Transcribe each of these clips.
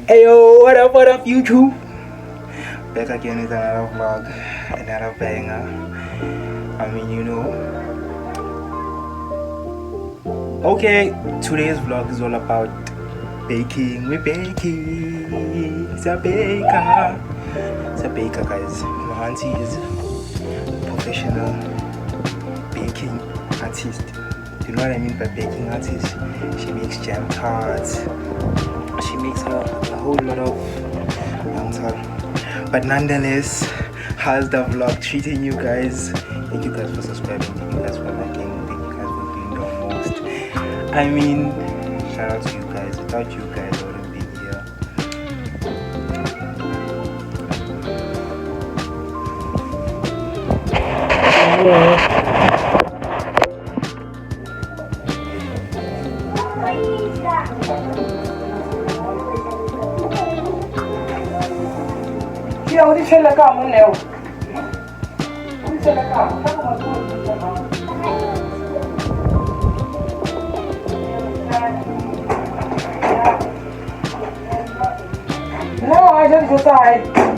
Hey yo, what up, YouTube? Back again with another vlog, another banger. I mean, you know. Okay, today's vlog is all about baking. We're baking. It's a baker. It's a baker, guys. My auntie is a professional baking artist. You know what I mean by baking artist? She makes jam tarts. She makes a whole lot of but nonetheless, how's the vlog treating you guys? Thank you guys for subscribing, thank you guys for liking, thank you guys for doing the most. I mean, shout out to you guys. Without you guys I wouldn't be here. Io dice la cama Neo. Dice la cama, sta come tu. No, I just decided.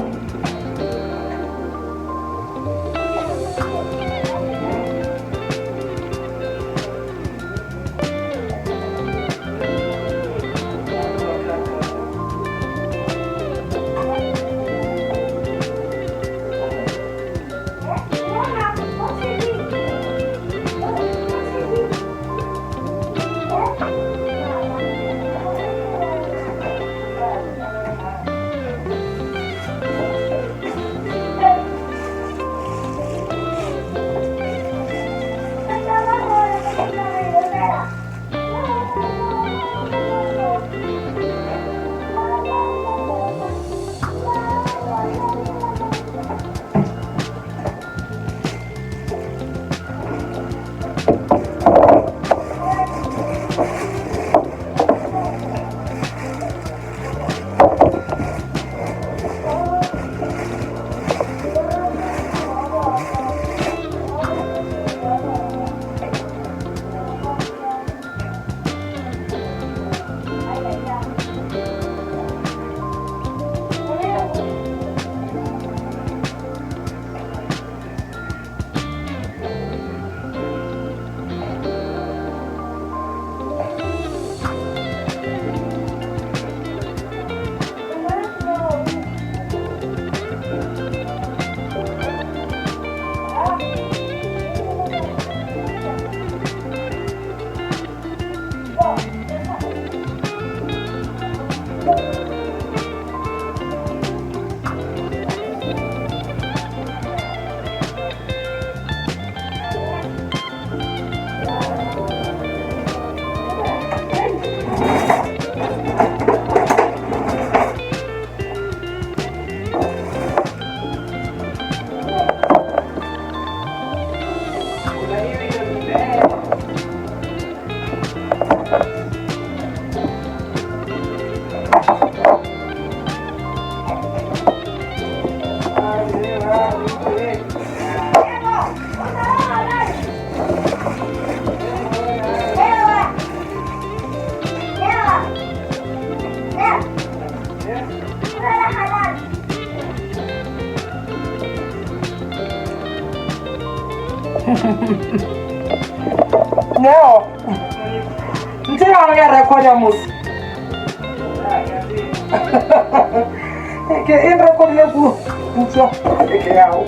No. Nti ya record ya mus. Que en record le pu. Mucho. Que yao.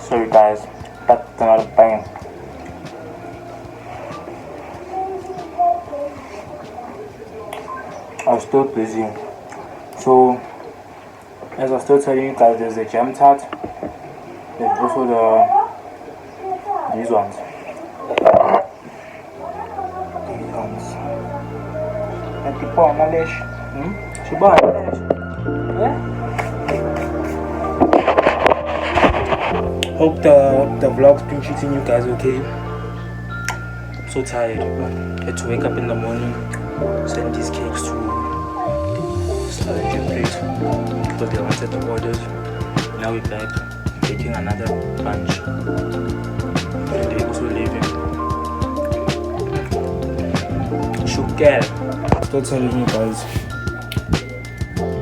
Sorry guys, that's another bang. I was still busy. So, as I was still telling you guys, there's a jam tart. There's also these ones. And the poor Malish. She bought Malish. Yeah? Hope the vlog's been treating you guys okay. I'm so tired. I had to wake up in the morning, send these cakes to storage place because they wanted the orders. Now we're back taking another bunch and they're also leaving. Sugar. Still telling you guys,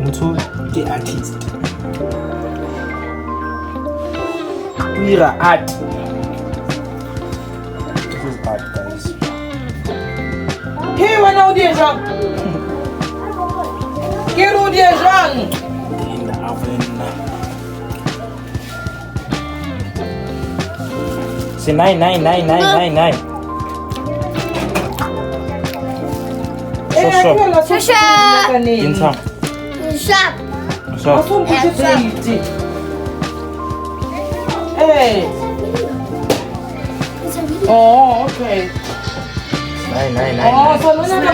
Mutu the artist. We are art. This is art, guys. Hey, when are you drunk? Get out there, drunk. In the oven. Say 9. Shasha. Inside. Shop. Hey. Oh, okay. 9. Oh, so no, no,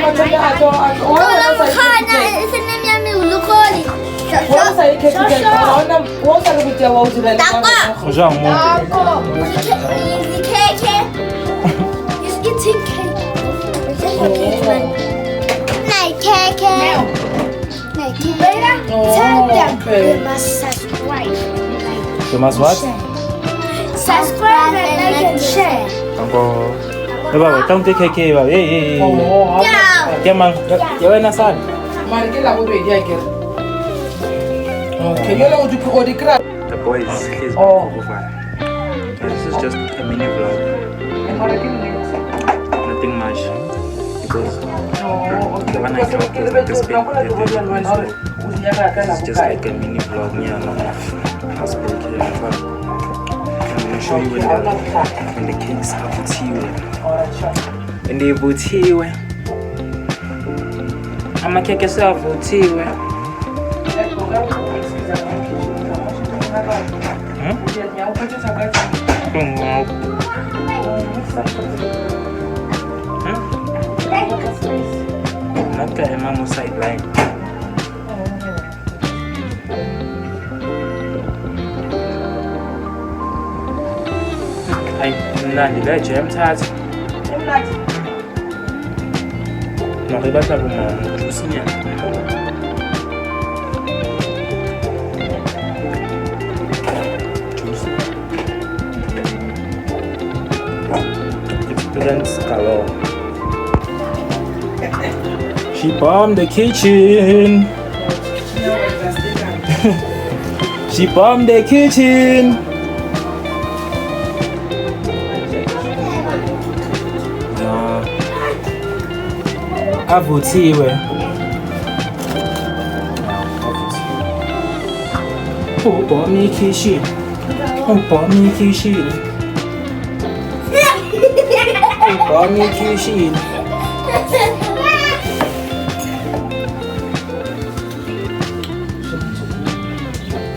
You must what? Subscribe and like and share. Baba, don't take care. Hey. Come on. You want to say? The boys. This is just a mini vlog. Nothing much. Because the one I talk was like this big. It's just like a mini vlog. I'm going to show you when the cakes are butiwe. When they butiwe, I'm a cake yourself butiwe. Not got him on the sideline. I'm not jam tart. No, I got some juice in here. Juice. Experience color. She bombed the kitchen. She bombed the kitchen. Avutiwe. Oh, bomb kitchen. Oh, bomb kitchen. Oh, bomb kitchen.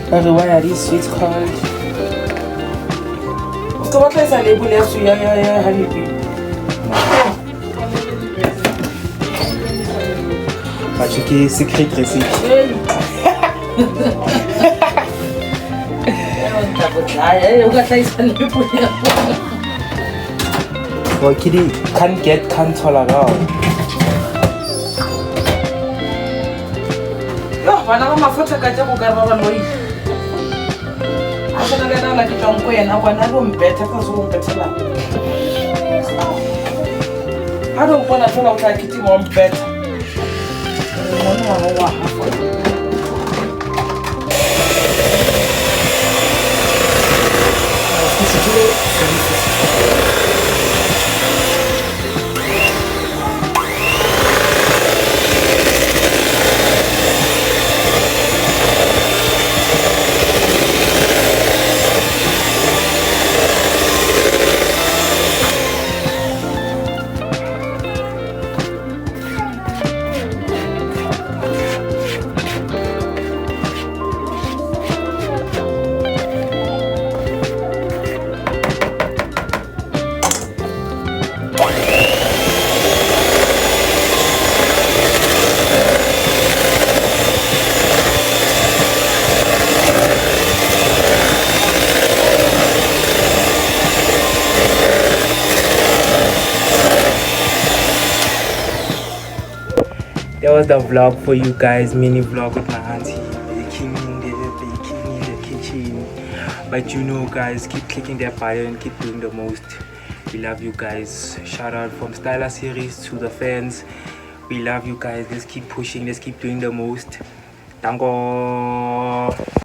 By the way, are these sweets called? So what is a label left to your honey? Patrick, secret recipe. Well, Kitty can't tolerate. Yo, when I'm a photo, I just go grab one way. I said, I don't like a junk way, and I want to do better because we're better. I don't want to tell out like Kitty one better. That was the vlog for you guys, mini vlog with my auntie baking in the kitchen. But you know guys, keep clicking that button, keep doing the most. We love you guys. Shout out from Styler series to the fans. We love you guys. Let's keep pushing, let's keep doing the most. Tango.